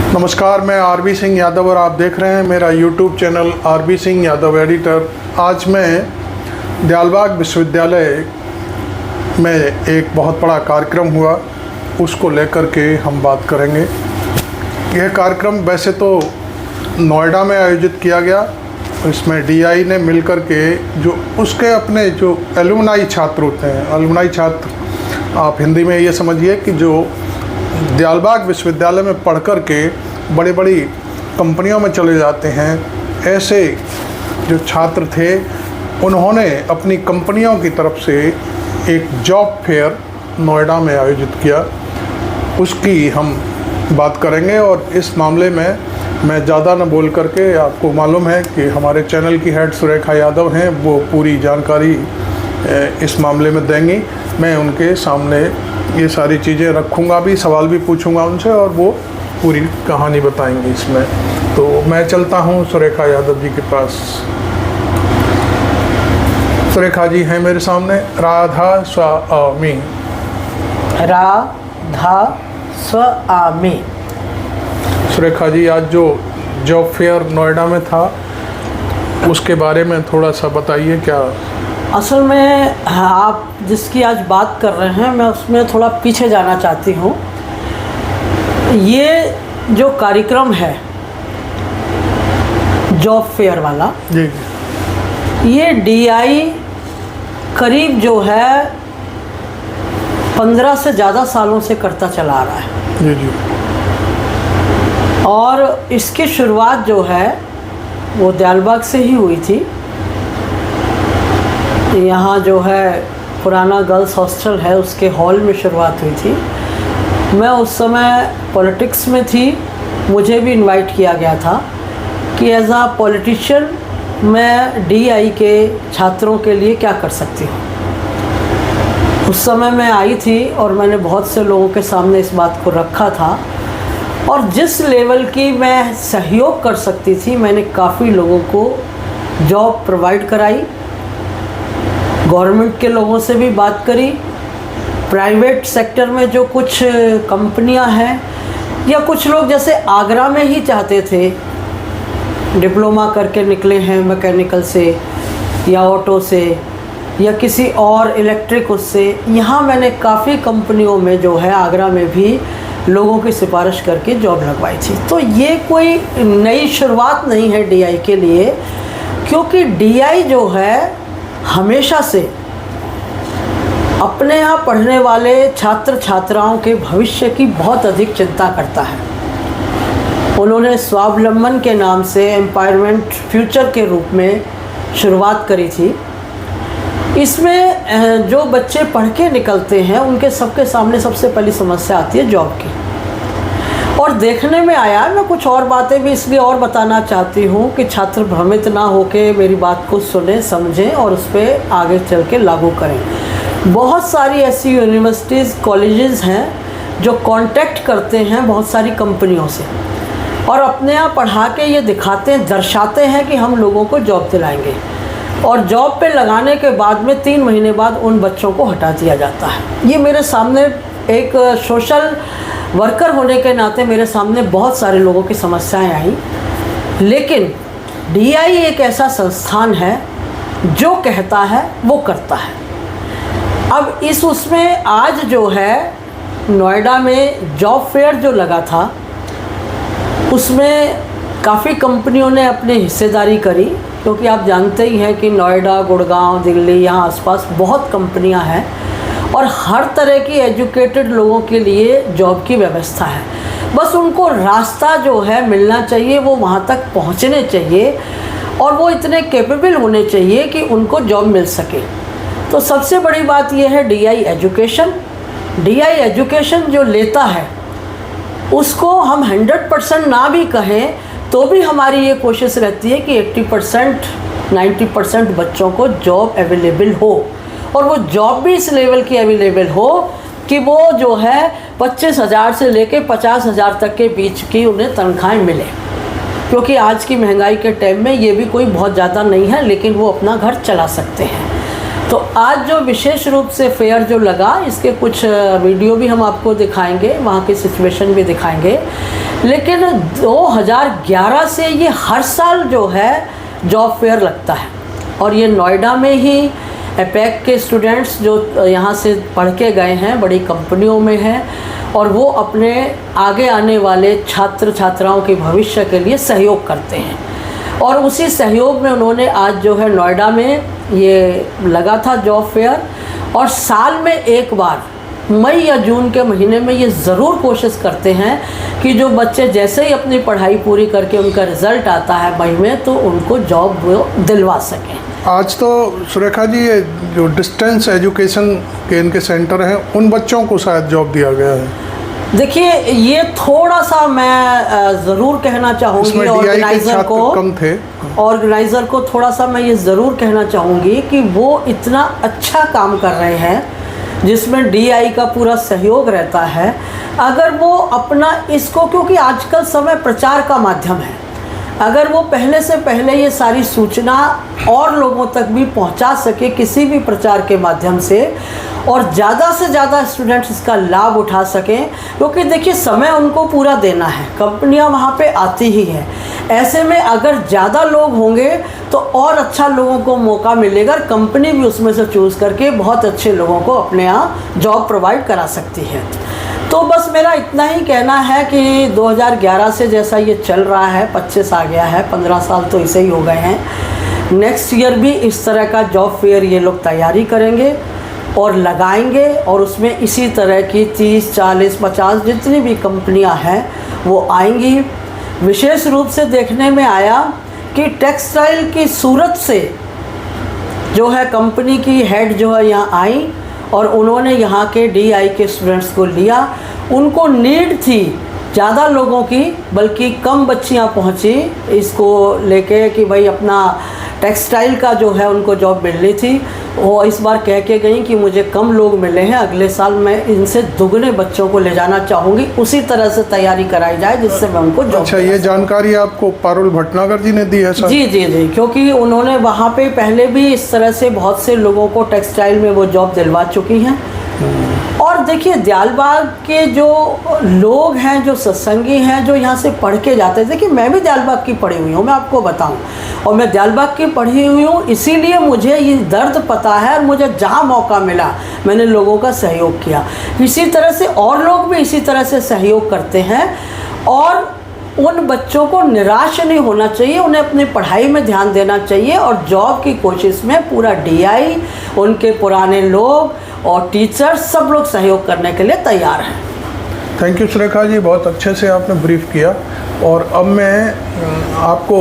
नमस्कार, मैं आरबी सिंह यादव और आप देख रहे हैं मेरा YouTube channel RB Singh Yadav editor. आज मैं दयालबाग विश्वविद्यालय में एक बहुत बड़ा कार्यक्रम हुआ, उसको लेकर के हम बात करेंगे। यह कार्यक्रम वैसे तो नोएडा में आयोजित किया गया। इसमें डीआई ने मिलकर के जो उसके अपने जो एलुमनाई छात्र होते हैं, एलुमनाई छात्र आप हिंदी में ये समझिए कि जो दयालबाग विश्वविद्यालय में पढ़ कर के बड़ी बड़ी कंपनियों में चले जाते हैं, ऐसे जो छात्र थे उन्होंने अपनी कंपनियों की तरफ से एक जॉब फेयर नोएडा में आयोजित किया। उसकी हम बात करेंगे और इस मामले में मैं ज़्यादा न बोल करके, आपको मालूम है कि हमारे चैनल की हेड सुरेखा यादव हैं, वो पूरी जानकारी इस मामले में देंगी। मैं उनके सामने ये सारी चीज़ें रखूँगा भी, सवाल भी पूछूंगा उनसे और वो पूरी कहानी बताएंगे इसमें। तो मैं चलता हूँ सुरेखा यादव जी के पास। सुरेखा जी हैं मेरे सामने। राधा स्वामी। राधा स्वामी। सुरेखा जी, आज जो जॉब फेयर नोएडा में था उसके बारे में थोड़ा सा बताइए। क्या असल में आप जिसकी आज बात कर रहे हैं, मैं उसमें थोड़ा पीछे जाना चाहती हूँ। ये जो कार्यक्रम है जॉब फेयर वाला, जी, ये डीआई करीब जो है 15 से ज़्यादा सालों से करता चला आ रहा है। जी जी। और इसकी शुरुआत जो है वो दयालबाग से ही हुई थी। यहाँ जो है पुराना गर्ल्स हॉस्टल है, उसके हॉल में शुरुआत हुई थी। मैं उस समय पॉलिटिक्स में थी, मुझे भी इनवाइट किया गया था कि एज आ पॉलिटिशियन मैं डीआई के छात्रों के लिए क्या कर सकती हूँ। उस समय मैं आई थी और मैंने बहुत से लोगों के सामने इस बात को रखा था और जिस लेवल की मैं सहयोग कर सकती थी, मैंने काफ़ी लोगों को जॉब प्रोवाइड कराई। गवर्नमेंट के लोगों से भी बात करी, प्राइवेट सेक्टर में जो कुछ कंपनियां हैं, या कुछ लोग जैसे आगरा में ही चाहते थे, डिप्लोमा करके निकले हैं मैकेनिकल से या ऑटो से या किसी और इलेक्ट्रिक उससे, यहाँ मैंने काफ़ी कंपनियों में जो है आगरा में भी लोगों की सिफारिश करके जॉब लगवाई थी। तो ये कोई नई शुरुआत नहीं है डीआई के लिए, क्योंकि डीआई जो है हमेशा से अपने यहाँ पढ़ने वाले छात्र छात्राओं के भविष्य की बहुत अधिक चिंता करता है। उन्होंने स्वावलंबन के नाम से एम्पावरमेंट फ्यूचर के रूप में शुरुआत करी थी। इसमें जो बच्चे पढ़ के निकलते हैं उनके सबके सामने सबसे पहली समस्या आती है जॉब की। और देखने में आया, मैं कुछ और बातें भी इसलिए और बताना चाहती हूँ कि छात्र भ्रमित ना होके मेरी बात को सुने, समझें और उस पर आगे चल के लागू करें। बहुत सारी ऐसी यूनिवर्सिटीज़, कॉलेजेस हैं जो कांटेक्ट करते हैं बहुत सारी कंपनियों से और अपने यहाँ पढ़ा के ये दिखाते हैं, दर्शाते हैं कि हम लोगों को जॉब दिलाएंगे, और जॉब पे लगाने के बाद में 3 महीने बाद उन बच्चों को हटा दिया जाता है। ये मेरे सामने एक सोशल वर्कर होने के नाते मेरे सामने बहुत सारे लोगों की समस्याएं आई। लेकिन डीआई एक ऐसा संस्थान है जो कहता है वो करता है। अब उसमें आज जो है नोएडा में जॉब फेयर जो लगा था, उसमें काफ़ी कंपनियों ने अपनी हिस्सेदारी करी, क्योंकि आप जानते ही हैं कि नोएडा, गुड़गांव, दिल्ली, यहाँ आसपास बहुत कंपनियां हैं और हर तरह की एजुकेटेड लोगों के लिए जॉब की व्यवस्था है। बस उनको रास्ता जो है मिलना चाहिए, वो वहाँ तक पहुँचने चाहिए और वो इतने कैपेबल होने चाहिए कि उनको जॉब मिल सके। तो सबसे बड़ी बात यह है डीआई एजुकेशन। डीआई एजुकेशन जो लेता है उसको हम 100% ना भी कहें तो भी हमारी ये कोशिश रहती है कि 80% 90% बच्चों को जॉब अवेलेबल हो, और वो जॉब भी इस लेवल की अवेलेबल हो कि वो जो है 25,000 से लेके 50,000 तक के बीच की उन्हें तनख्वाहें मिले। क्योंकि आज की महंगाई के टाइम में ये भी कोई बहुत ज़्यादा नहीं है, लेकिन वो अपना घर चला सकते हैं। तो आज जो विशेष रूप से फेयर जो लगा, इसके कुछ वीडियो भी हम आपको दिखाएंगे, वहाँ की सिचुएशन भी दिखाएंगे। लेकिन 2011 से ये हर साल जो है जॉब फेयर लगता है, और ये नोएडा में ही एपेक के स्टूडेंट्स जो यहाँ से पढ़ के गए हैं बड़ी कंपनियों में हैं, और वो अपने आगे आने वाले छात्र छात्राओं के भविष्य के लिए सहयोग करते हैं। और उसी सहयोग में उन्होंने आज जो है नोएडा में ये लगा था जॉब फेयर, और साल में एक बार मई या जून के महीने में ये ज़रूर कोशिश करते हैं कि जो बच्चे जैसे ही अपनी पढ़ाई पूरी करके उनका रिज़ल्ट आता है मई में, तो उनको जॉब वो दिलवा सकें। आज तो सुरेखा जी ये जो डिस्टेंस एजुकेशन के इनके सेंटर हैं, उन बच्चों को शायद जॉब दिया गया है। देखिए, ये थोड़ा सा मैं ज़रूर कहना चाहूँगी ऑर्गेनाइज़र को, कम थे, ऑर्गेनाइज़र को थोड़ा सा मैं ये ज़रूर कहना चाहूँगी कि वो इतना अच्छा काम कर रहे हैं जिसमें डीआई का पूरा सहयोग रहता है। अगर वो अपना इसको, क्योंकि आजकल समय प्रचार का माध्यम है, अगर वो पहले से पहले ये सारी सूचना और लोगों तक भी पहुंचा सके किसी भी प्रचार के माध्यम से, और ज़्यादा से ज़्यादा स्टूडेंट्स इसका लाभ उठा सकें, क्योंकि देखिए समय उनको पूरा देना है, कंपनियां वहाँ पे आती ही हैं। ऐसे में अगर ज़्यादा लोग होंगे तो और अच्छा लोगों को मौका मिलेगा, और कंपनी भी उसमें से चूज़ करके बहुत अच्छे लोगों को अपने यहाँ जॉब प्रोवाइड करा सकती है। तो बस मेरा इतना ही कहना है कि 2011 से जैसा ये चल रहा है, 25 आ गया है, 15 साल तो इसे ही हो गए हैं। नेक्स्ट ईयर भी इस तरह का जॉब फेयर ये लोग तैयारी करेंगे और लगाएंगे, और उसमें इसी तरह की 30, 40, 50 जितनी भी कंपनियां हैं वो आएंगी। विशेष रूप से देखने में आया कि टेक्सटाइल की सूरत से जो है कंपनी की हेड जो है यहाँ आई, और उन्होंने यहाँ के डीआई के स्टूडेंट्स को लिया। उनको नीड थी ज़्यादा लोगों की, बल्कि कम बच्चियाँ पहुँची इसको लेके कि भाई अपना टेक्सटाइल का जो है उनको जॉब मिलनी थी। वो इस बार कह के गई कि मुझे कम लोग मिले हैं, अगले साल मैं इनसे दुगने बच्चों को ले जाना चाहूँगी, उसी तरह से तैयारी कराई जाए जिससे मैं उनको जॉब। अच्छा, ये जानकारी आपको पारुल भटनागर जी ने दी है सर? जी जी जी, क्योंकि उन्होंने वहाँ पे पहले भी इस तरह से बहुत से लोगों को टेक्सटाइल में वो जॉब दिलवा चुकी हैं। और देखिए, दयालबाग के जो लोग हैं, जो सत्संगी हैं, जो यहाँ से पढ़ के जाते हैं, देखिए मैं भी दयालबाग की पढ़ी हुई हूँ, मैं आपको बताऊँ, और मैं दयालबाग की पढ़ी हुई हूँ, इसीलिए मुझे ये दर्द पता है, और मुझे जहाँ मौका मिला मैंने लोगों का सहयोग किया। इसी तरह से और लोग भी इसी तरह से सहयोग करते हैं, और उन बच्चों को निराश नहीं होना चाहिए, उन्हें अपनी पढ़ाई में ध्यान देना चाहिए, और जॉब की कोशिश में पूरा डीआई, उनके पुराने लोग और टीचर्स सब लोग सहयोग करने के लिए तैयार हैं। थैंक यू सुरेखा जी, बहुत अच्छे से आपने ब्रीफ किया। और अब मैं आपको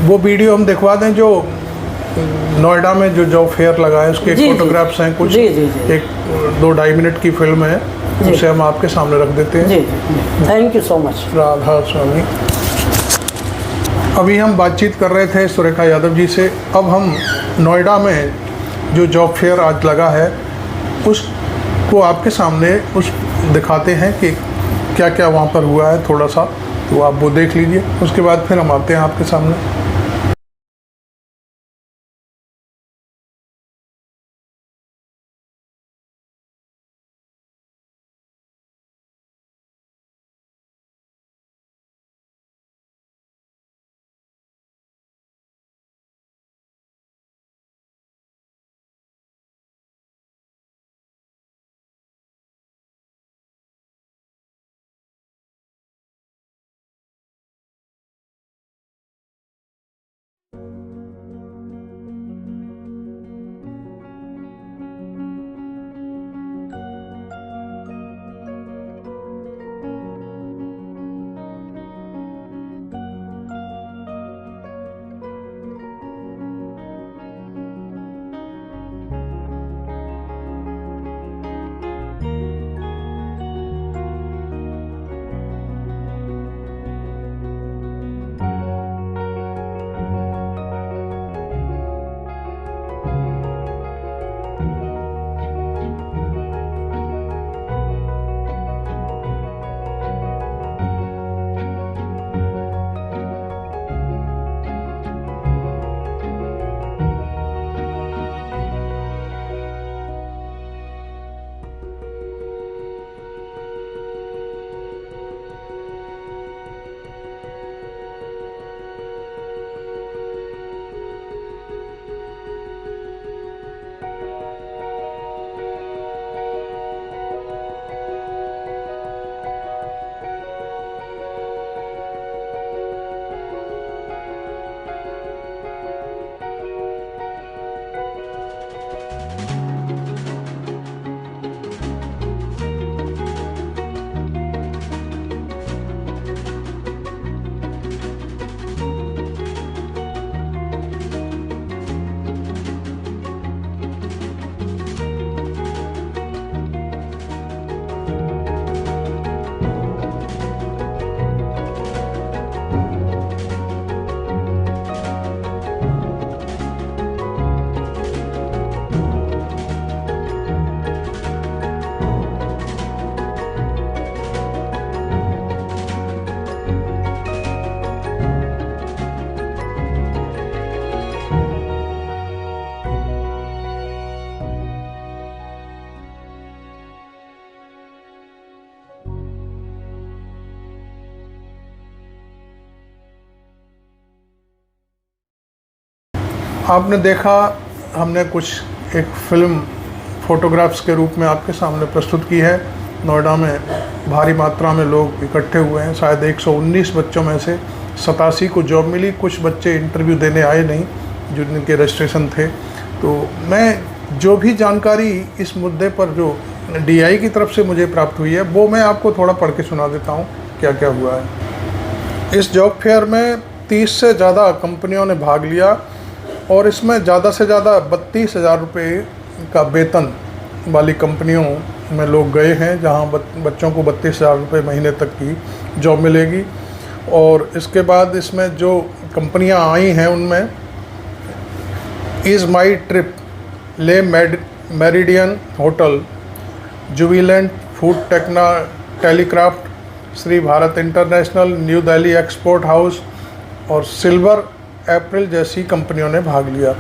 वो वीडियो हम दिखवा दें जो नोएडा में जो जॉब फेयर लगा है, उसके फोटोग्राफ्स हैं कुछ। जी जी जी, 1-2-2.5 मिनट की फिल्म है, उसे हम आपके सामने रख देते हैं। जी, thank you so much. Radha Swami. अभी हम बातचीत कर रहे थे सुरेखा यादव जी से। अब हम नोएडा में जो जॉब फेयर आज लगा है उसको आपके सामने उस दिखाते हैं कि क्या क्या वहाँ पर हुआ है थोड़ा सा, तो आप वो देख लीजिए, उसके बाद फिर हम आते हैं आपके सामने। आपने देखा, हमने कुछ एक फिल्म फ़ोटोग्राफ्स के रूप में आपके सामने प्रस्तुत की है। नोएडा में भारी मात्रा में लोग इकट्ठे हुए हैं। शायद 119 बच्चों में से 87 को जॉब मिली। कुछ बच्चे इंटरव्यू देने आए नहीं, जिनके रजिस्ट्रेशन थे। तो मैं जो भी जानकारी इस मुद्दे पर जो DI की तरफ से मुझे प्राप्त हुई है, वो मैं आपको थोड़ा पढ़ के सुना देता हूँ क्या क्या हुआ है। इस जॉब फेयर में 30 से ज़्यादा कंपनियों ने भाग लिया और इसमें ज़्यादा से ज़्यादा 32,000 रुपये का वेतन वाली कंपनियों में लोग गए हैं, जहां बच्चों को 32,000 रुपये महीने तक की जॉब मिलेगी। और इसके बाद इसमें जो कंपनियां आई हैं उनमें ease my trip, Le Meridien hotel, Jubilant food telecraft, Shri Bharat international, New Delhi export house और सिल्वर अप्रैल जैसी कंपनियों ने भाग लिया।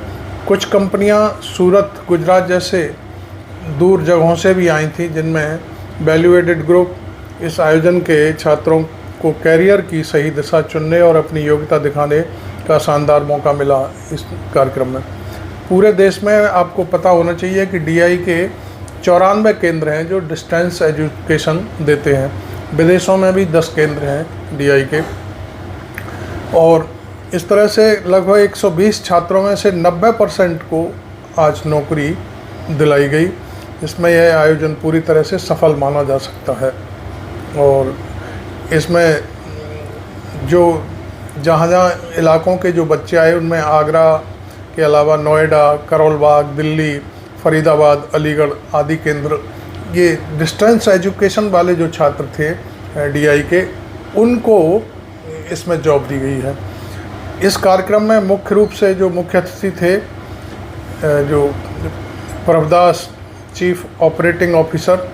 कुछ कंपनियां सूरत, गुजरात जैसे दूर जगहों से भी आई थी, जिनमें वैल्यू एडेड ग्रुप इस आयोजन के छात्रों को कैरियर की सही दिशा चुनने और अपनी योग्यता दिखाने का शानदार मौका मिला। इस कार्यक्रम में पूरे देश में आपको पता होना चाहिए कि DI के 94 केंद्र हैं जो डिस्टेंस एजुकेशन देते हैं। विदेशों में भी 10 केंद्र हैं DI के। और इस तरह से लगभग 120 छात्रों में से 90% को आज नौकरी दिलाई गई। इसमें यह आयोजन पूरी तरह से सफल माना जा सकता है। और इसमें जो जहाँ इलाकों के जो बच्चे आए, उनमें आगरा के अलावा नोएडा, करोल बाग, दिल्ली, फरीदाबाद, अलीगढ़ आदि केंद्र, ये डिस्टेंस एजुकेशन वाले जो छात्र थे DI के, उनको इसमें जॉब दी गई है। इस कार्यक्रम में मुख्य रूप से जो मुख्य अतिथि थे, जो Prabhdas, chief operating officer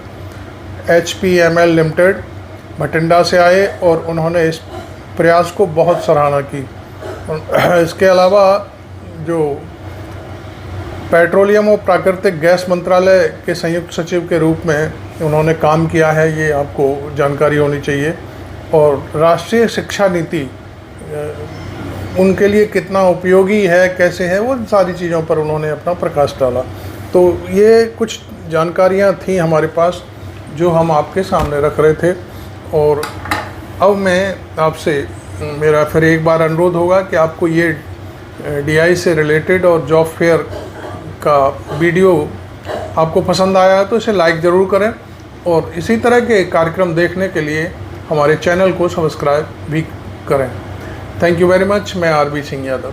HPML limited Bathinda से आए और उन्होंने इस प्रयास को बहुत सराहना की। इसके अलावा जो पेट्रोलियम और प्राकृतिक गैस मंत्रालय के संयुक्त सचिव के रूप में उन्होंने काम किया है, ये आपको जानकारी होनी चाहिए। और राष्ट्रीय शिक्षा नीति उनके लिए कितना उपयोगी है, कैसे है, वो सारी चीज़ों पर उन्होंने अपना प्रकाश डाला। तो ये कुछ जानकारियाँ थी हमारे पास जो हम आपके सामने रख रहे थे। और अब मैं आपसे, मेरा फिर एक बार अनुरोध होगा कि आपको ये DI से रिलेटेड और जॉब फेयर का वीडियो आपको पसंद आया तो इसे लाइक ज़रूर करें और इसी तरह के कार्यक्रम देखने के लिए हमारे चैनल को सब्सक्राइब भी करें। Thank you very much. मैं RB सिंह यादव।